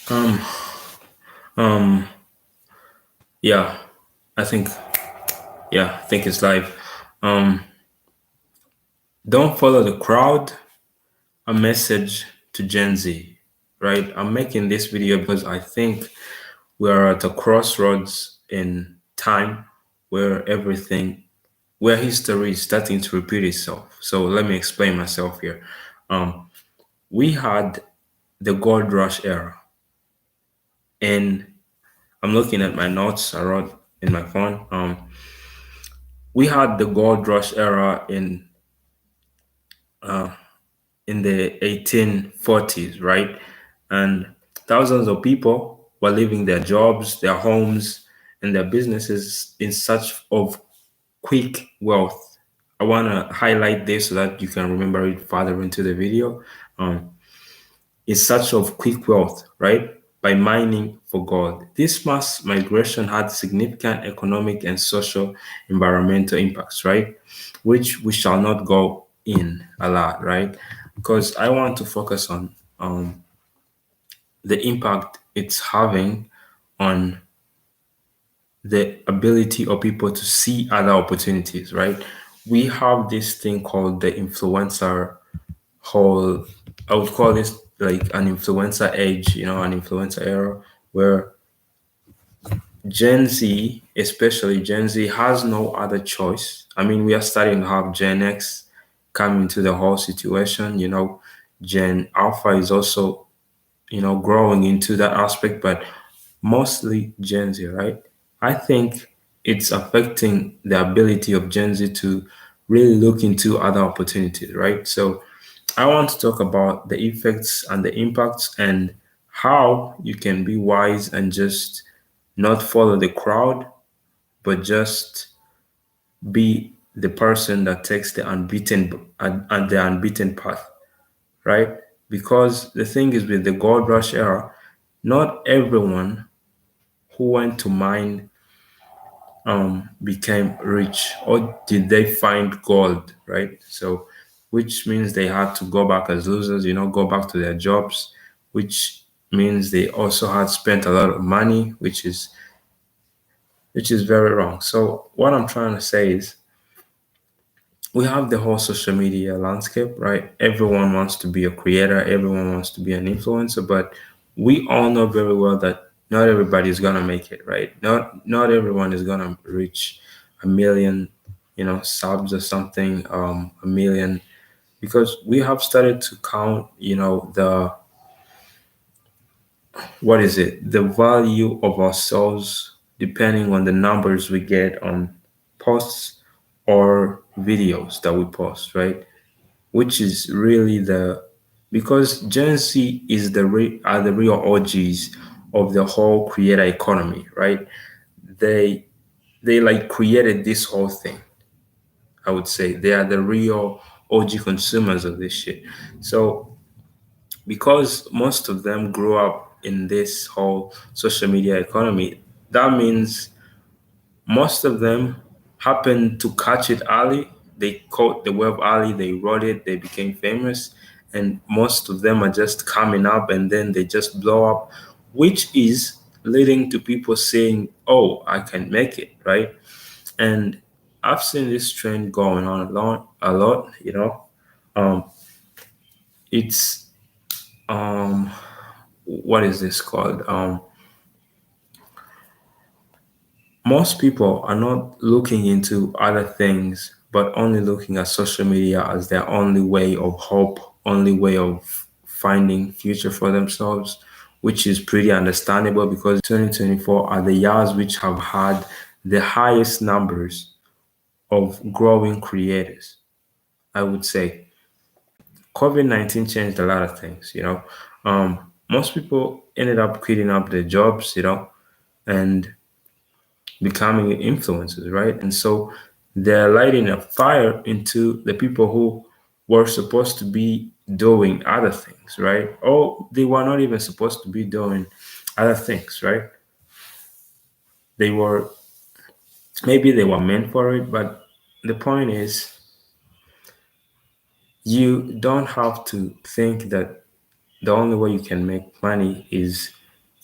Um, um, yeah, I think, I think it's live. Um, don't follow the crowd. A message to Gen Z, right? I'm making this video because I think we are at a crossroads in time where where history is starting to repeat itself. So let me explain myself here. Um, we had the gold rush era, and I'm looking at my notes I wrote in my phone. We had the gold rush era in the 1840s, right? And thousands of people were leaving their jobs, their homes, and their businesses in search of quick wealth. I want to highlight this so that you can remember it further into the video. Um, in search of quick wealth, right? By mining for gold. This mass migration had significant economic and social environmental impacts, right? Which we shall not go in a lot, right? Because I want to focus on the impact it's having on the ability of people to see other opportunities, right? We have this thing called the influencer whole, I would call this like an influencer age, an influencer era where Gen Z, especially Gen Z, has no other choice. I mean, we are starting to have Gen X come into the whole situation. Gen Alpha is also, growing into that aspect, but mostly Gen Z, right? I think it's affecting the ability of Gen Z to really look into other opportunities, right? So I want to talk about the effects and the impacts and how you can be wise and just not follow the crowd, but just be the person that takes the unbeaten path, right? Because the thing is with the gold rush era, not everyone who went to mine became rich, or did they find gold, right? So which means they had to go back as losers, go back to their jobs, which means they also had spent a lot of money, which is very wrong. So what I'm trying to say is we have the whole social media landscape, right? Everyone wants to be a creator, everyone wants to be an influencer, but we all know very well that not everybody is gonna make it, right? Not everyone is gonna reach a million, subs or something, a million, because we have started to count, the what is it, the value of ourselves depending on the numbers we get on posts or videos that we post, right? Which is really because Gen Z is are the real OGs of the whole creator economy, right? They they like created this whole thing. I would say they are the real OG consumers of this shit. So because most of them grew up in this whole social media economy, that means most of them happened to catch it early. They caught the web early, they wrote it, they became famous, and most of them are just coming up and then they just blow up, which is leading to people saying, "Oh, I can make it," right? And I've seen this trend going on a lot. Um, it's what is this called? Most people are not looking into other things, but only looking at social media as their only way of hope, only way of finding future for themselves, which is pretty understandable because 2024 are the years which have had the highest numbers of growing creators, I would say. COVID-19 changed a lot of things, Most people ended up quitting up their jobs, and becoming influencers, right? And so they're lighting a fire into the people who were supposed to be doing other things, right? Or they were not even supposed to be doing other things, right? They were maybe they were meant for it, but the point is you don't have to think that the only way you can make money is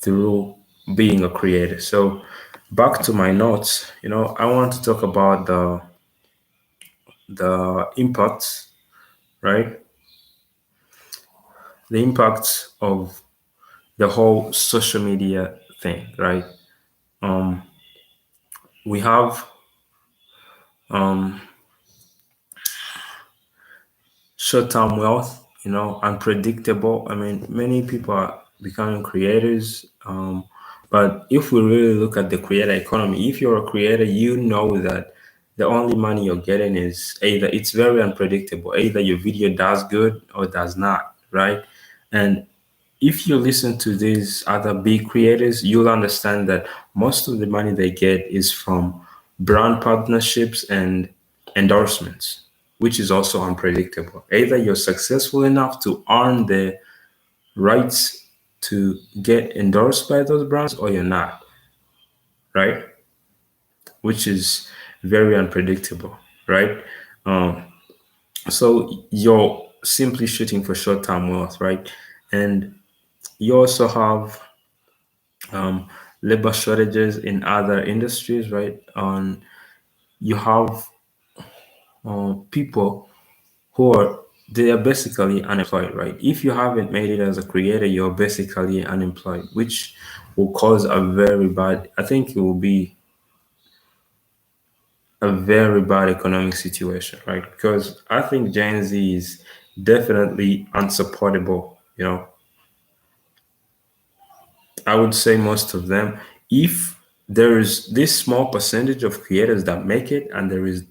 through being a creator. So back to my notes, I want to talk about the impacts, right? The impacts of the whole social media thing, right? Um, we have um, short-term wealth, unpredictable. I mean, many people are becoming creators. But if we really look at the creator economy, if you're a creator, you know that the only money you're getting is either it's very unpredictable, either your video does good or does not, right? And if you listen to these other big creators, you'll understand that most of the money they get is from brand partnerships and endorsements, which is also unpredictable. Either you're successful enough to earn the rights to get endorsed by those brands or you're not, right? Which is very unpredictable, right? Um, so you're simply shooting for short term wealth, right? And you also have um, labor shortages in other industries, right? You have people who are they are basically unemployed, right? If you haven't made it as a creator, you're basically unemployed, which will cause a very bad. I think it will be a very bad economic situation, right? Because I think Gen Z is definitely unsupportable. I would say most of them. If there is this small percentage of creators that make it, and there is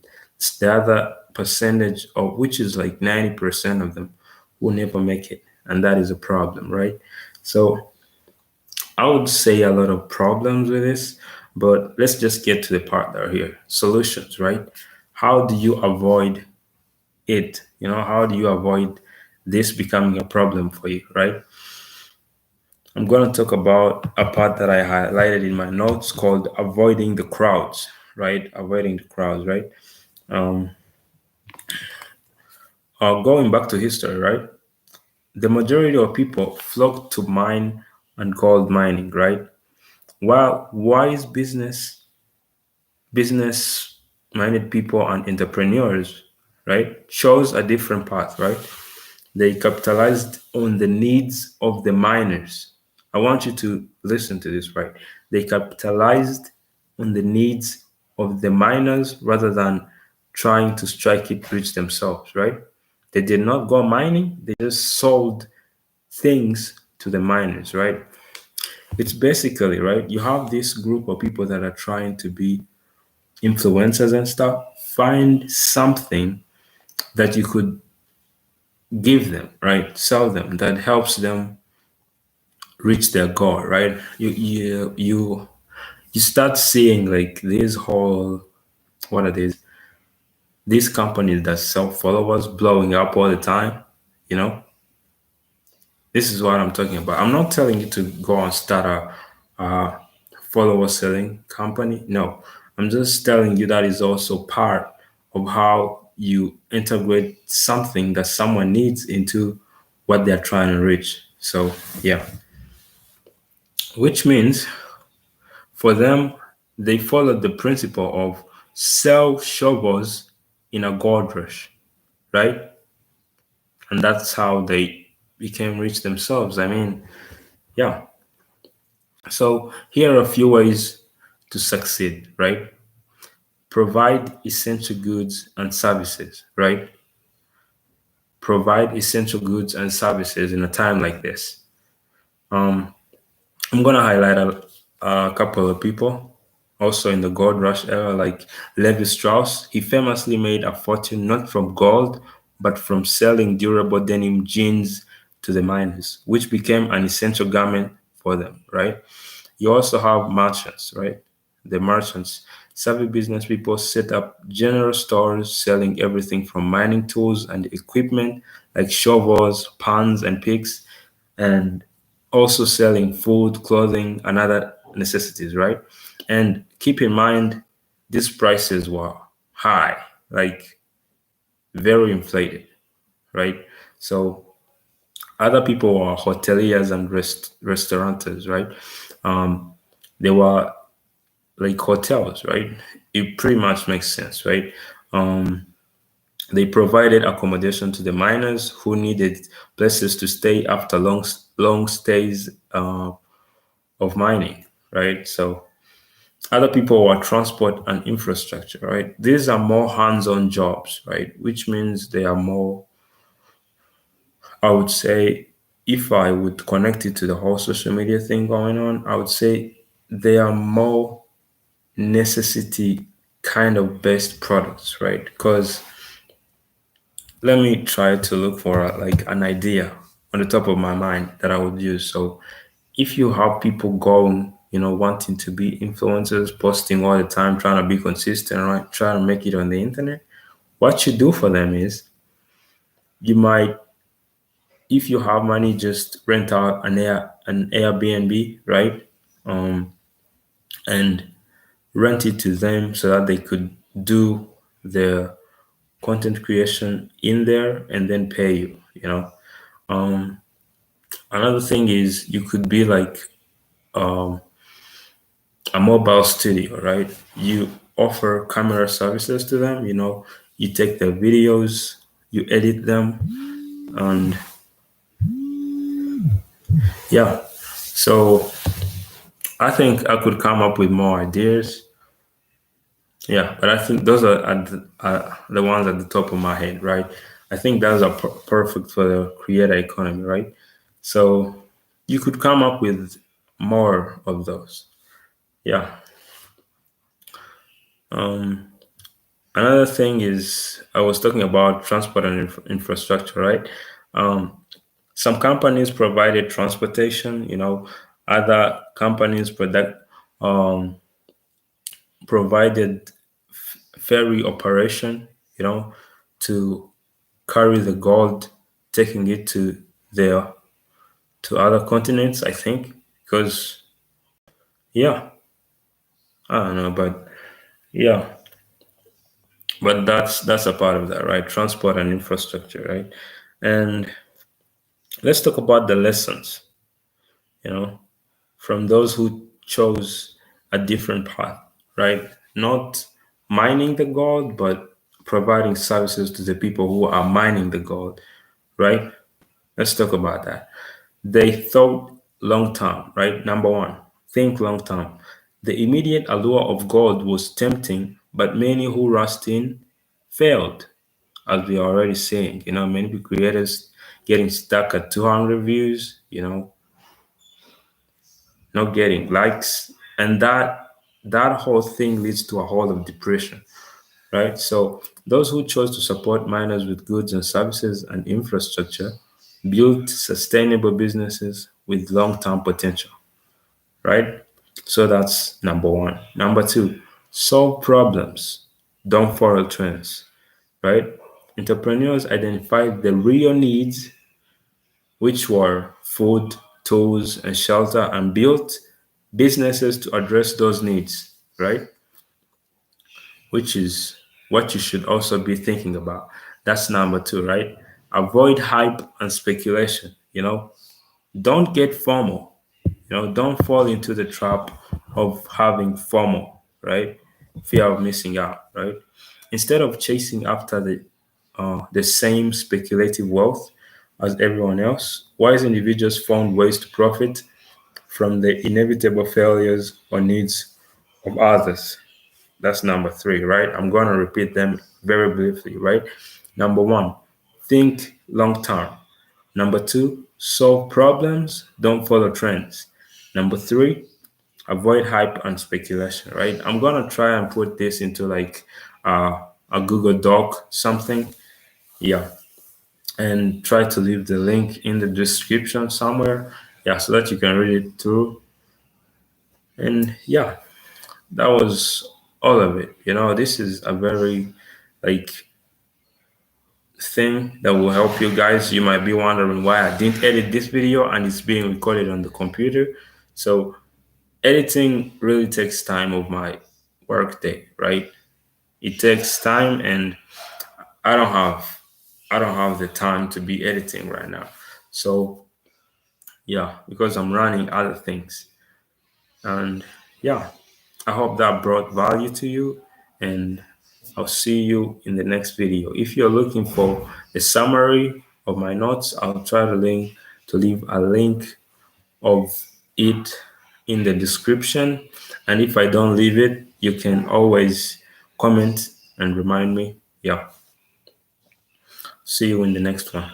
the other percentage of which is like 90% of them who never make it, and that is a problem, right? So I would say a lot of problems with this, but let's just get to the part that are here. Solutions, right? How do you avoid it? How do you avoid this becoming a problem for you, right? I'm going to talk about a part that I highlighted in my notes called avoiding the crowds, right? Avoiding the crowds, right? Um, Going back to history, right? The majority of people flock to mine and gold mining, right? While wise business minded people and entrepreneurs, right, chose a different path, right? They capitalized on the needs of the miners. I want you to listen to this, right? They capitalized on the needs of the miners rather than trying to strike it rich themselves, right? They did not go mining, they just sold things to the miners, right? It's basically, right, you have this group of people that are trying to be influencers and stuff. Find something that you could give them, right? Sell them that helps them reach their goal, right? You start seeing like these whole what are these companies that sell followers blowing up all the time, you know? This is what I'm talking about. I'm not telling you to go and start a follower selling company. No, I'm just telling you that is also part of how you integrate something that someone needs into what they're trying to reach. So, yeah, which means for them, they followed the principle of sell shovels in a gold rush, right? And that's how they became rich themselves. I mean, yeah. So here are a few ways to succeed, right? Provide essential goods and services, right? Provide essential goods and services in a time like this. Um, I'm gonna highlight a couple of people also in the gold rush era, like Levi Strauss. He famously made a fortune not from gold, but from selling durable denim jeans to the miners, which became an essential garment for them, right? You also have merchants, right? The merchants, savvy business people set up general stores selling everything from mining tools and equipment like shovels, pans, and picks, and also selling food, clothing, and other necessities, right? And keep in mind, these prices were high, like very inflated, right? So other people are hoteliers and restaurateurs, right? They were like hotels, right? It pretty much makes sense, right? Um, they provided accommodation to the miners who needed places to stay after long stays of mining, right? So other people were transport and infrastructure, right? These are more hands-on jobs, right? Which means they are more, I would say, if I would connect it to the whole social media thing going on, I would say they are more necessity kind of based products, right? Because let me try to look for like an idea on the top of my mind that I would use. So if you have people going, wanting to be influencers, posting all the time, trying to be consistent, right? Trying to make it on the internet, what you do for them is you might, if you have money, just rent out an Airbnb, right? Um, and rent it to them so that they could do their content creation in there and then pay you. Um, Another thing is you could be like um, a mobile studio, right? You offer camera services to them, you take their videos, you edit them, and yeah. So I think I could come up with more ideas. Yeah, but I think those are the ones at the top of my head, right? I think those are perfect for the creator economy, right? So you could come up with more of those. Yeah. Um, Another thing is I was talking about transport and infrastructure, right? Um, some companies provided transportation, other companies um, provided ferry operation, to carry the gold, taking it their to other continents, I think. Because yeah, I don't know, but yeah, but that's a part of that, right? Transport and infrastructure, right? And let's talk about the lessons, you know, from those who chose a different path, right? Not mining the gold, but providing services to the people who are mining the gold, right? Let's talk about that. They thought long term, right? Number one, think long term. The immediate allure of gold was tempting, but many who rushed in failed, as we are already saying. Many creators getting stuck at 200 views, not getting likes, and that whole thing leads to a whole of depression, right? So those who chose to support miners with goods and services and infrastructure built sustainable businesses with long-term potential, right? So that's number one. Number two, solve problems, don't follow trends, right? Entrepreneurs identified the real needs, which were food, tools, and shelter, and built businesses to address those needs, right? Which is what you should also be thinking about. That's number two, right? Avoid hype and speculation. Don't get FOMO. Don't fall into the trap of having FOMO, right? Fear of missing out, right? Instead of chasing after the same speculative wealth as everyone else, wise individuals found ways to profit from the inevitable failures or needs of others. That's number three, right? I'm going to repeat them very briefly, right? Number one, think long term. Number two, solve problems, don't follow trends. Number three, avoid hype and speculation, right? I'm going to try and put this into like a Google Doc, something. Yeah. And try to leave the link in the description somewhere. Yeah, so that you can read it through. And yeah, that was all of it. This is a very like thing that will help you guys. You might be wondering why I didn't edit this video and it's being recorded on the computer. So editing really takes time of my work day, right? It takes time, and I don't have I don't have the time to be editing right now. So yeah, because I'm running other things. And yeah, I hope that brought value to you. And I'll see you in the next video. If you're looking for a summary of my notes, I'll try to leave a link of it in the description. And if I don't leave it, you can always comment and remind me. Yeah. See you in the next one.